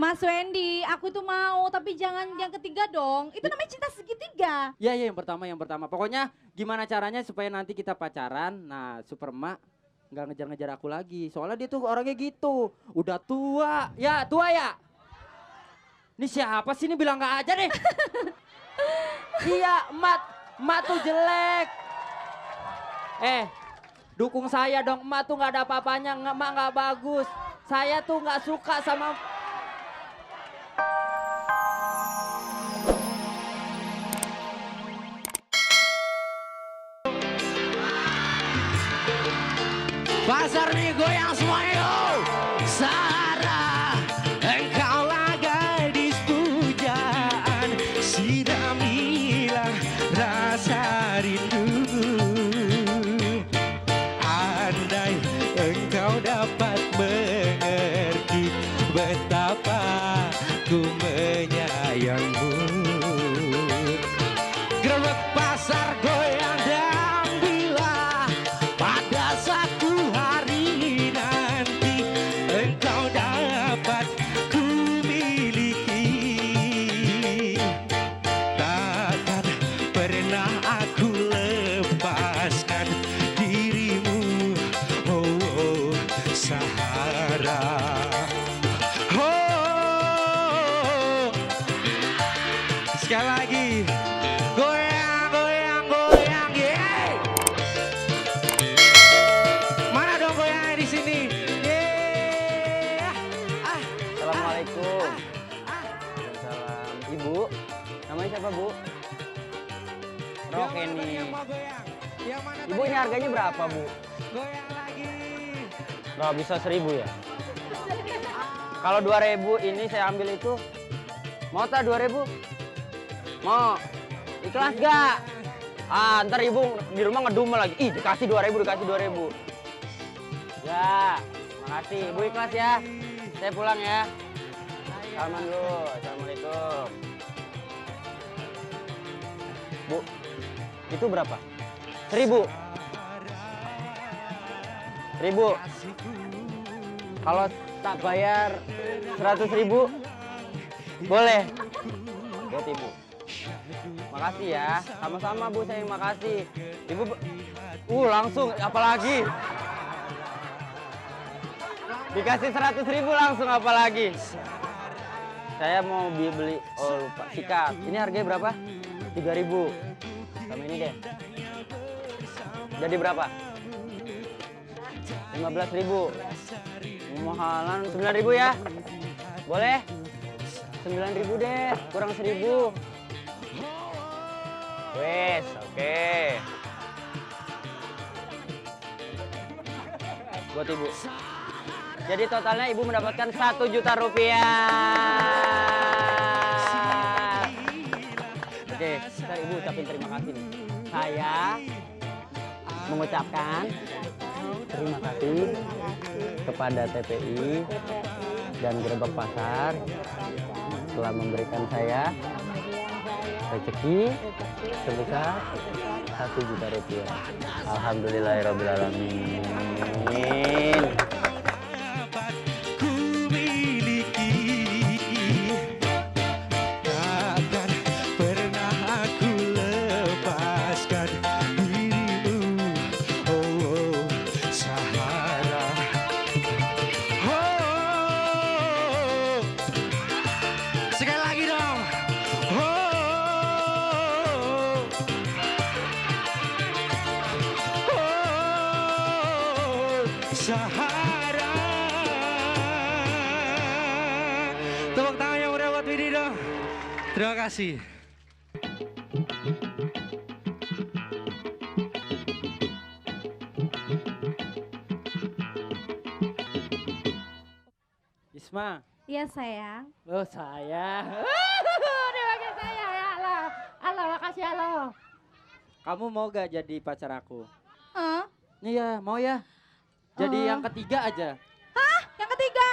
Mas Wendy, aku tuh mau, tapi jangan yang ketiga dong. Itu namanya cinta segitiga. Iya, iya, yang pertama. Pokoknya gimana caranya supaya nanti kita pacaran. Nah, super emak nggak ngejar-ngejar aku lagi. Soalnya dia tuh orangnya gitu. Udah tua. Ya, tua ya. Ini siapa sih ini bilang nggak aja nih. Iya, emak tuh jelek. Dukung saya dong. Emak tuh nggak ada apa-apanya. Emak nggak bagus. Saya tuh nggak suka sama. Pasar nih goyang semuanya yo. Sarah, engkaulah gadis pujaan, siramilah rasa rindu. Andai engkau dapat mengerti betapa ku menyayangmu. Gerobak pasar goyang dan bila pada satu hari nanti engkau dapat ku miliki, takkan pernah aku lepaskan dirimu, oh, oh Sahara. Oh, sekali lagi. Goyang, goyang, goyang, yeay. Mana dong goyangnya di sini? Yeay. Assalamualaikum. Waalaikumsalam. Ibu, namanya siapa Bu? Roheni. Yang mau goyang? Yang mana Ibu ini harganya berapa Bu? Goyang lagi. Nggak bisa 1.000 ya? Kalau 2.000 ini saya ambil itu. Mau tak 2.000? Mau. Ikhlas gak? Ntar ibu di rumah ngedumel lagi. Ih, dikasih 2.000, dikasih 2.000. Ya, makasih. Ibu ikhlas ya. Saya pulang ya. Salaman dulu. Assalamualaikum. Bu, itu berapa? 1.000. 1.000. Kalau tak bayar 100.000, boleh. Buat ibu. Makasih ya. Sama-sama Bu, saya makasih. Ibu, langsung apalagi? Dikasih 100.000 langsung apalagi? Saya mau beli, oh lupa, sikat. Ini harganya berapa? 3.000. Sama ini deh. Jadi berapa? 15.000. Mahalan 9.000 ya? Boleh? 9.000 deh, kurang 1.000. Wes, oke. Buat ibu. Jadi totalnya ibu mendapatkan 1 juta rupiah. Oke, ntar ibu ucapin terima kasih nih. Saya mengucapkan terima kasih kepada TPI dan Gerobak Pasar telah memberikan saya rezeki sebesar 1 juta rupiah. Alhamdulillahirrahmanirrahim. Dapat ku miliki, takkan pernah aku lepaskan dirimu, oh, oh Sahara. Oh, sekali lagi dong. Oh, Sahara. Tepuk tangan yang udah buat Widi dong. Terima kasih. Isma. Iya sayang. Oh sayang. Dipakai saya ya Allah. Allah makasih Allah. Kamu mau gak jadi pacar aku? Hah? Iya, mau ya. Jadi yang ketiga aja. Yang ketiga.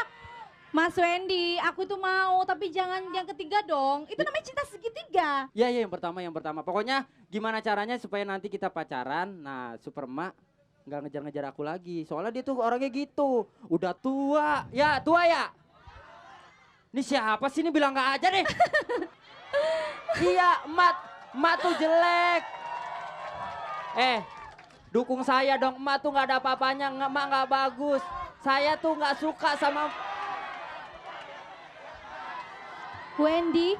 Mas Wendy, aku tuh mau, tapi jangan yang ketiga dong. Itu namanya cinta segitiga. Iya, iya, yang pertama. Pokoknya gimana caranya supaya nanti kita pacaran. Nah, super emak nggak ngejar-ngejar aku lagi. Soalnya dia tuh orangnya gitu. Udah tua. Ya, tua ya. Ini siapa sih ini bilang nggak aja deh. Iya, emak tuh jelek. Dukung saya dong, emak tuh nggak ada apa-apanya, emak nggak bagus. Saya tuh nggak suka sama Wendy.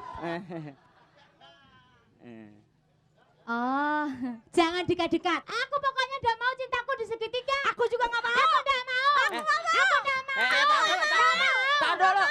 Oh, jangan dekat-dekat. Aku pokoknya udah mau cintaku di segitiga. Aku juga nggak mau. Aku udah mau. Aku nggak mau. Aku udah mau. Tak dulu.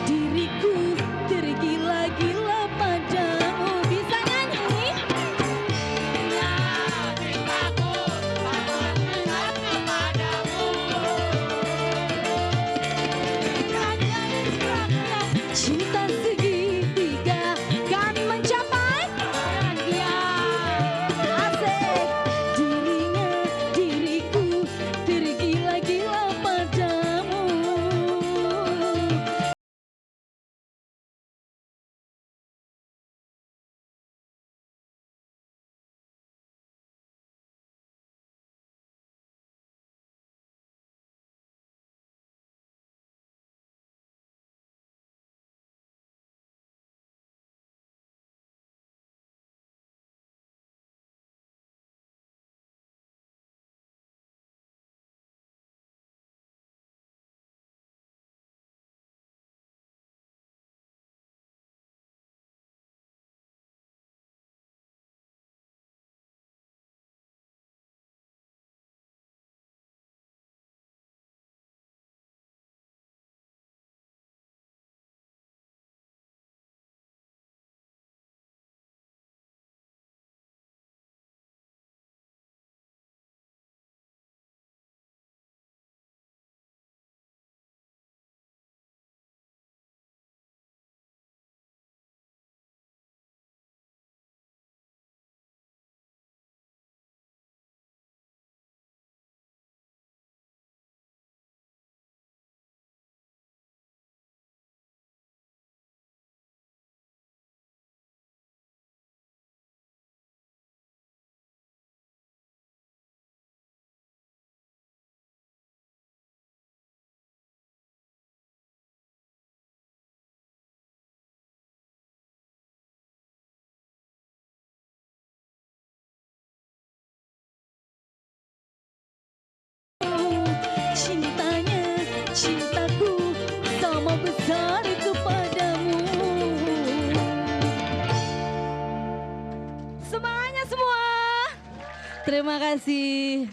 Diriku tergila-gila padamu. Bisa nyanyi? Cinta segitiga kan mencapai asik. Diriku tergila-gila padamu. Cintaku sama besar kepadamu. Semangatnya semua. Terima kasih.